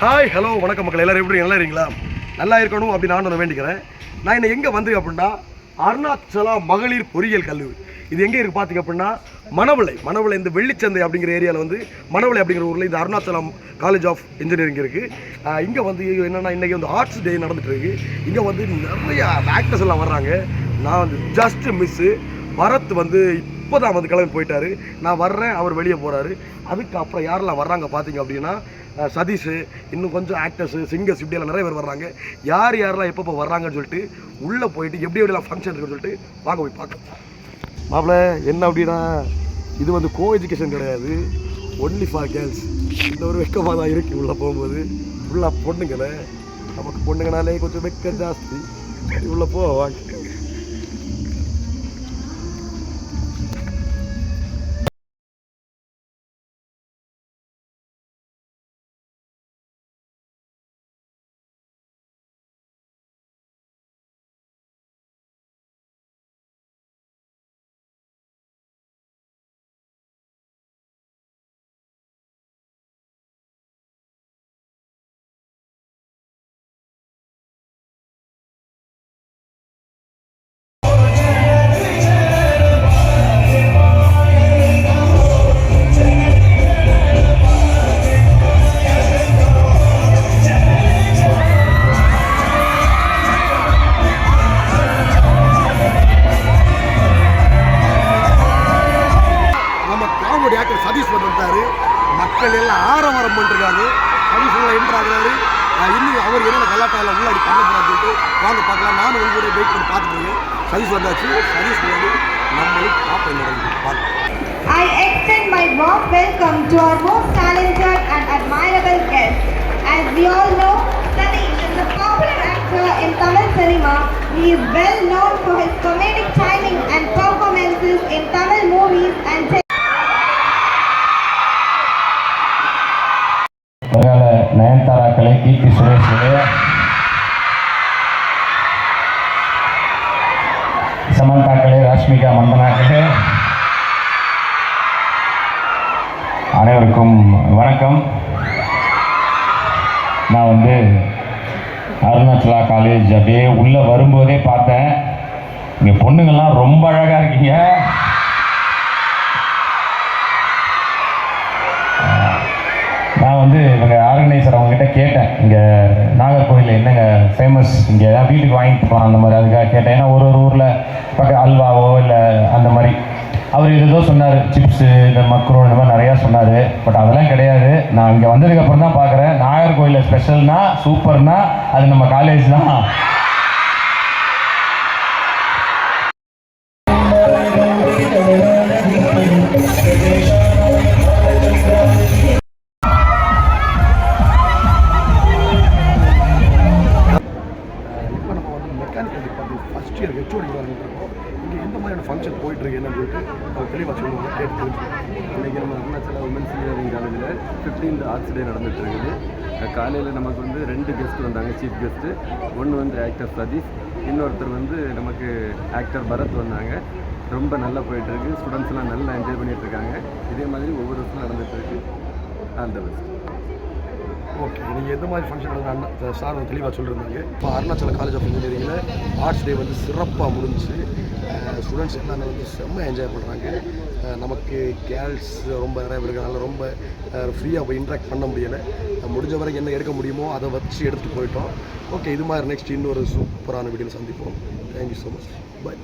Hi hello வணக்கம் மக்கள், எல்லோரும் எப்படி நல்லா இருக்கீங்களா? நல்லா இருக்கணும் அப்படின்னு நான் வேண்டிக்கிறேன். நான் இன்னும் எங்கே வந்து அப்படின்னா அருணாச்சலா மகளிர் பொறியியல் கல்லூரி. இது எங்கே இருக்குது பார்த்திங்க அப்படின்னா மணவளை இந்த வெள்ளிச்சந்தை அப்படிங்கிற ஏரியாவில் வந்து மணவளை அப்படிங்கிற ஊரில் இந்த அருணாச்சலம் காலேஜ் ஆஃப் இன்ஜினியரிங் இருக்குது. இங்கே வந்து என்னென்னா இன்றைக்கி வந்து ஆர்ட்ஸ் டே நடந்துகிட்டு இருக்குது. இங்கே வந்து நிறைய ஆக்டர்ஸ் எல்லாம் வர்றாங்க. நான் வந்து ஜஸ்ட்டு மிஸ்ஸு பரத் வந்து இப்போ தான் வந்து கிளம்பி போயிட்டார். நான் வர்றேன், அவர் வெளியே போகிறாரு. அதுக்கப்புறம் யாரெல்லாம் வர்றாங்க பார்த்தீங்க அப்படின்னா சதீஷ், இன்னும் கொஞ்சம் ஆக்டர்ஸு, சிங்கர்ஸ், இப்படியெல்லாம் நிறைய பேர் வர்றாங்க. யாரெல்லாம் எப்பப்போ வர்றாங்கன்னு சொல்லிட்டு உள்ளே போயிட்டு எப்படியெல்லாம் ஃபங்க்ஷன் இருக்குன்னு சொல்லிட்டு வாங்க போய் பார்க்கலாம். மாப்பிள்ள என்ன அப்படின்னா இது வந்து கோ எஜுகேஷன் கிடையாது, ஒன்லி ஃபார் கேர்ள்ஸ். இந்த ஒரு வெக்கமாக தான் இருக்குது. உள்ளே போகும்போது ஃபுல்லாக பொண்ணுங்களே, நமக்கு பொண்ணுங்கனாலே கொஞ்சம் வெக்க ஜாஸ்தி. உள்ளே வாங்க. சதீஷ் வந்துட்டாரு. மக்கள் எல்லாம் ஆரவாரம் பண்ணிருக்காங்க. சதீஷ் எல்லாம் என்ட்ராகிறாரு. இன்னும் அவர் என்னென்ன கலாட்டாவில் உள்ளாடி பண்ண போறான்னு சொல்லிட்டு வாங்க பார்க்கலாம். நானும் உங்க கூட வெயிட் பண்ணி பார்த்துட்டு சதீஷ் வந்தாச்சு. சதீஷ் வந்து நம்மளுக்கு பார்ப்போம் என்ன நடக்குது. I extend my warm welcome to our most talented and admirable guest. As we all know, Sadish is a popular actor in Tamil cinema. He is well known for his comedic timing and performances in Tamil movies and நயன்தாராக்களே, கீர்த்தி சுரேஷே, சமந்தாக்களே, ராஷ்மிகா மந்தனாக்களே, அனைவருக்கும் வணக்கம். நான் வந்து Arunachala college அப்படியே உள்ளே வரும்போதே பார்த்தேன், இங்கே பொண்ணுங்கள்லாம் ரொம்ப அழகாக இருக்கீங்க. நான் வந்து இவங்க ஆர்கனைசர் அவங்ககிட்ட கேட்டேன், இங்கே நாகர்கோவிலில் என்னங்க ஃபேமஸ், இங்கே ஏதாவது வீட்டுக்கு வாங்கிட்டு போகலாம் அந்த மாதிரி. அதுக்காக கேட்டேன். ஏன்னா ஒரு ஊரில் பக்கம் அல்வாவோ இல்லை அந்த மாதிரி. அவர் ஏதோ சொன்னார், சிப்ஸு, இந்த மக்ரூன், இந்த மாதிரி நிறையா சொன்னார். பட் அதெல்லாம் கிடையாது. நான் இங்கே வந்ததுக்கப்புறம் தான் பார்க்குறேன், நாகர்கோவிலில் ஸ்பெஷல்னா சூப்பர்னா அது நம்ம காலேஜ் தான். ஃபஸ்ட் இயர் ஹெச்ஓடி இருக்கோம். இங்கே எந்த மாதிரியான ஃபங்க்ஷன் போயிட்டுருக்கு என்னன்னு சொல்லிட்டு அவங்க தெளிவாக சொல்லுவாங்க, கேட்டு தெரிஞ்சுக்கோங்க. இன்றைக்கி நம்ம அருணாச்சலா உமன்ஸ் இன்ஜினியரிங் காலேஜில் 15th ஆர்ட்ஸ் டே நடந்துகிட்டு இருக்குது. காலையில் நமக்கு வந்து 2 கெஸ்ட் வந்தாங்க, சீஃப் கெஸ்ட்டு. ஒன்று வந்து ஆக்டர் சதீஷ், இன்னொருத்தர் வந்து நமக்கு ஆக்டர் பரத் வந்தாங்க. ரொம்ப நல்லா போயிட்டுருக்கு. ஸ்டூடெண்ட்ஸ்லாம் நல்லா என்ஜாய் பண்ணிகிட்ருக்காங்க. இதே மாதிரி ஒவ்வொரு வருஷம் நடந்துகிட்ருக்கு. All the best. ஓகே, நீங்கள் எந்த மாதிரி ஃபங்க்ஷன் நடந்தாங்க சார் வந்து தெளிவாக சொல்லியிருந்தாங்க. இப்போ அருணாச்சல காலேஜ் ஆஃப் இன்ஜினியரிங்கில் ஆர்ட்ஸ் டே வந்து சிறப்பாக முடிஞ்சு ஸ்டூடெண்ட்ஸ் எல்லாமே வந்து செம்ம என்ஜாய் பண்ணுறாங்க. நமக்கு கேர்ள்ஸ் ரொம்ப நிறைய பேர் இருக்கிறனால ரொம்ப ஃப்ரீயாக போய் இன்ட்ராக்ட் பண்ண முடியலை. முடிஞ்ச வரைக்கும் என்ன எடுக்க முடியுமோ அதை வச்சு எடுத்துகிட்டு போயிட்டோம். ஓகே, இது மாதிரி நெக்ஸ்ட் இன்னொரு சூப்பரான வீடியோவில் சந்திப்போம். Thank you so much. பை.